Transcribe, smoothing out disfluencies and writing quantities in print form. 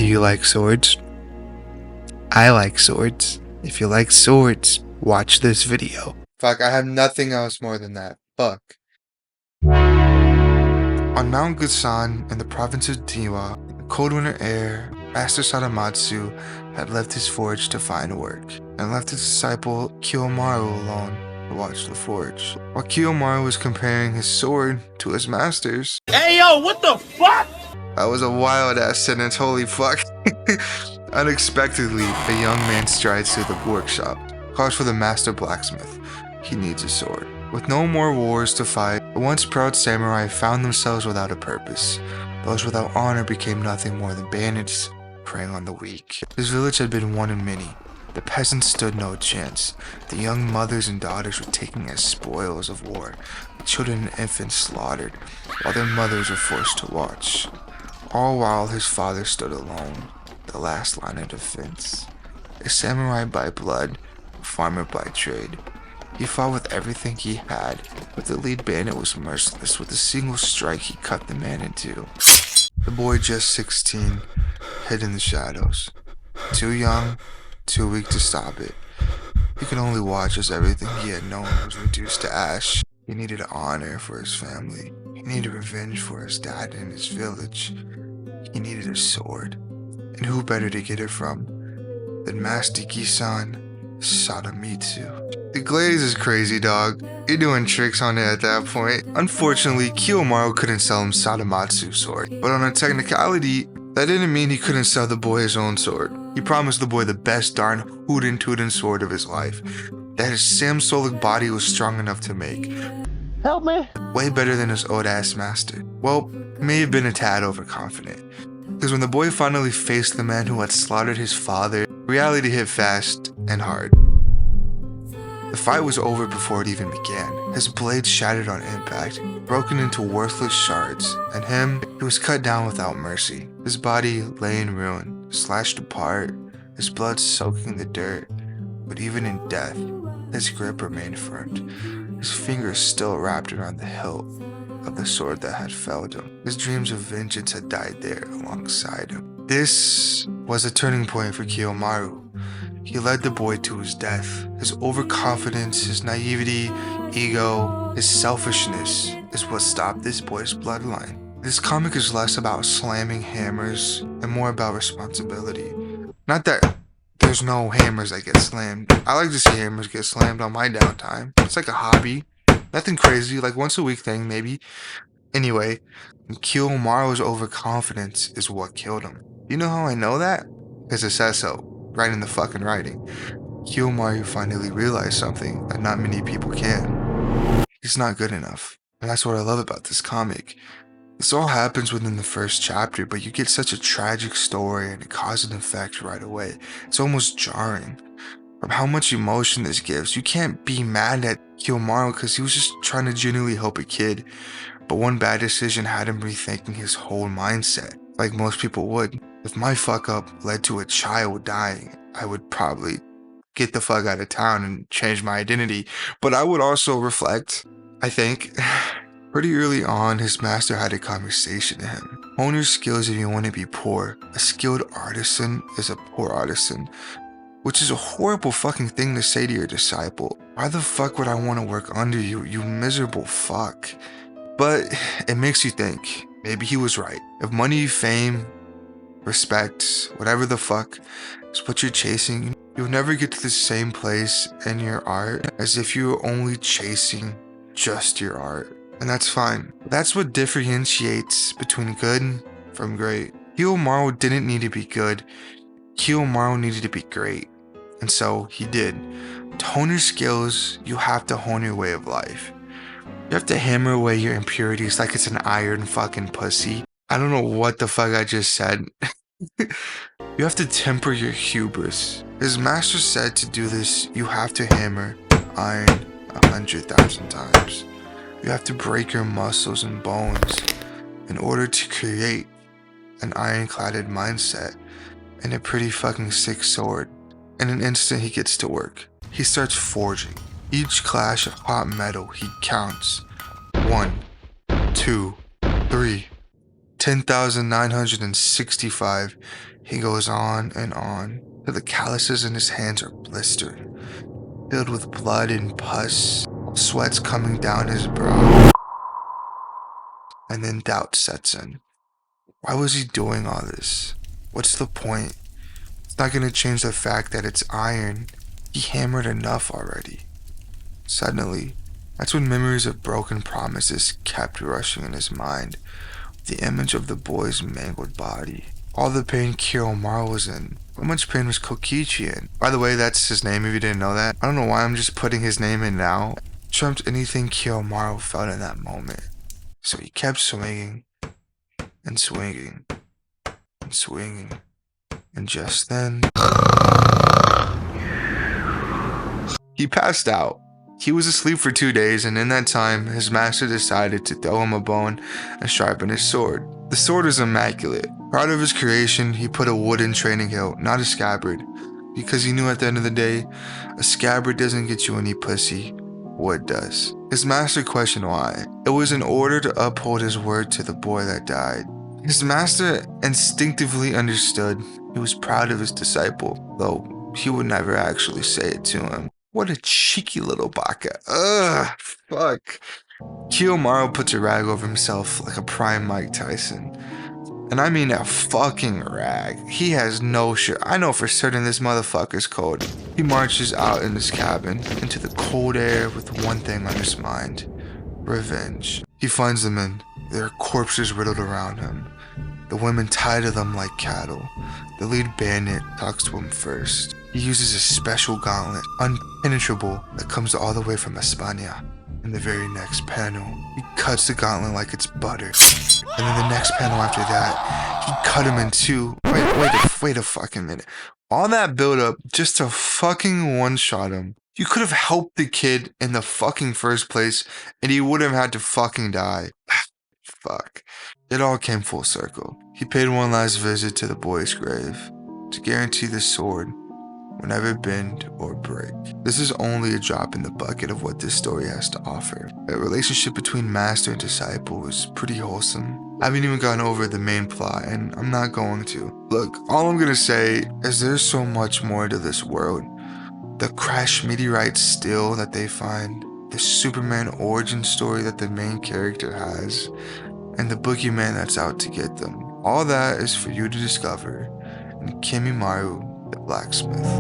Do you like swords? I like swords. If you like swords, watch this video. Fuck, I have nothing else more than that. Fuck. On Mount Gusan in the province of Dewa, in the cold winter air, Master Sadamatsu had left his forge to find work, and left his disciple Kiyomaru alone to watch the forge. While Kiyomaru was comparing his sword to his master's. Hey yo, what the fuck? That was a wild ass sentence, holy fuck. Unexpectedly, a young man strides through the workshop, calls for the master blacksmith. He needs a sword. With no more wars to fight, the once proud samurai found themselves without a purpose. Those without honor became nothing more than bandits preying on the weak. His village had been one of many. The peasants stood no chance. The young mothers and daughters were taken as spoils of war. The children and infants slaughtered, while their mothers were forced to watch. All while his father stood alone, the last line of defense. A samurai by blood, a farmer by trade. He fought with everything he had, but the lead bandit was merciless. With a single strike, he cut the man in two. The boy, just 16, hid in the shadows. Too young, too weak to stop it. He could only watch as everything he had known was reduced to ash. He needed honor for his family. He needed revenge for his dad and his village. He needed a sword. And who better to get it from than Master Gisan Sadamitsu? The glaze is crazy, dog. You're doing tricks on it at that point. Unfortunately, Kiyomaru couldn't sell him Sadamatsu's sword. But on a technicality, that didn't mean he couldn't sell the boy his own sword. He promised the boy the best darn hootin' sword of his life, that his Samsolic body was strong enough to make. Help me. Way better than his old-ass master. Well, may have been a tad overconfident. Because when the boy finally faced the man who had slaughtered his father, reality hit fast and hard. The fight was over before it even began. His blade shattered on impact, broken into worthless shards, and he was cut down without mercy. His body lay in ruin, slashed apart, his blood soaking the dirt. But even in death, his grip remained firm. His fingers still wrapped around the hilt of the sword that had felled him. His dreams of vengeance had died there alongside him. This was a turning point for Kiyomaru. He led the boy to his death. His overconfidence, his naivety, ego, his selfishness is what stopped this boy's bloodline. This comic is less about slamming hammers and more about responsibility. Not that there's no hammers that get slammed. I like to see hammers get slammed on my downtime. It's like a hobby. Nothing crazy, like once a week thing maybe. Anyway, Kiyomaru's overconfidence is what killed him. You know how I know that? Because it says so, right in the fucking writing. Kiyomaru finally realized something that not many people can. He's not good enough. And that's what I love about this comic. This all happens within the first chapter, but you get such a tragic story and a cause and effect right away. It's almost jarring. From how much emotion this gives, you can't be mad at Kiyomaru because he was just trying to genuinely help a kid. But one bad decision had him rethinking his whole mindset, like most people would. If my fuck up led to a child dying, I would probably get the fuck out of town and change my identity. But I would also reflect, I think. Pretty early on, his master had a conversation to him. Hone your skills if you want to be poor. A skilled artisan is a poor artisan. Which is a horrible fucking thing to say to your disciple. Why the fuck would I want to work under you, you miserable fuck? But it makes you think. Maybe he was right. If money, fame, respect, whatever the fuck is what you're chasing, you'll never get to the same place in your art as if you were only chasing just your art. And that's fine. That's what differentiates between good from great. Kiyomaru didn't need to be good. Kiyomaru needed to be great. And so he did. To hone your skills, you have to hone your way of life. You have to hammer away your impurities like it's an iron fucking pussy. I don't know what the fuck I just said. You have to temper your hubris. His master said to do this, you have to hammer iron 100,000 times. You have to break your muscles and bones in order to create an ironcladded mindset and a pretty fucking sick sword. In an instant, he gets to work. He starts forging. Each clash of hot metal he counts. 1, 2, 3, 10,965. He goes on and on till the calluses in his hands are blistered, filled with blood and pus, sweat's coming down his brow. And then doubt sets in. Why was he doing all this? What's the point? It's not going to change the fact that it's iron. He hammered enough already. Suddenly, that's when memories of broken promises kept rushing in his mind. The image of the boy's mangled body. All the pain Kiyomaru was in. How much pain was Kokichi in? By the way, that's his name if you didn't know that. I don't know why I'm just putting his name in now. Trumped anything Kiyomaru felt in that moment. So he kept swinging and swinging and swinging. And just then, he passed out. He was asleep for 2 days, and in that time, his master decided to throw him a bone and sharpen his sword. The sword was immaculate. Proud of his creation, he put a wooden training hilt, not a scabbard, because he knew at the end of the day, a scabbard doesn't get you any pussy. Wood does. His master questioned why. It was in order to uphold his word to the boy that died. His master instinctively understood. He was proud of his disciple, though he would never actually say it to him. What a cheeky little baka. Ugh, fuck. Kiyomaru puts a rag over himself like a prime Mike Tyson. And I mean a fucking rag. He has no shirt. I know for certain this motherfucker's cold. He marches out in his cabin into the cold air with one thing on his mind. Revenge. He finds the men. There are corpses riddled around him. The women tie to them like cattle. The lead bandit talks to him first. He uses a special gauntlet, unpenetrable, that comes all the way from España. In the very next panel, he cuts the gauntlet like it's butter. And then the next panel after that, he cut him in two. Wait a fucking minute. All that build up just to fucking one-shot him. You could have helped the kid in the fucking first place, and he wouldn't have had to fucking die. Fuck. It all came full circle. He paid one last visit to the boy's grave to guarantee the sword will never bend or break. This is only a drop in the bucket of what this story has to offer. The relationship between master and disciple is pretty wholesome. I haven't even gone over the main plot, and I'm not going to. Look, all I'm gonna say is there's so much more to this world. The crashed meteorite steel that they find, the Superman origin story that the main character has, and the boogeyman that's out to get them. All that is for you to discover in Kimimaru the Blacksmith.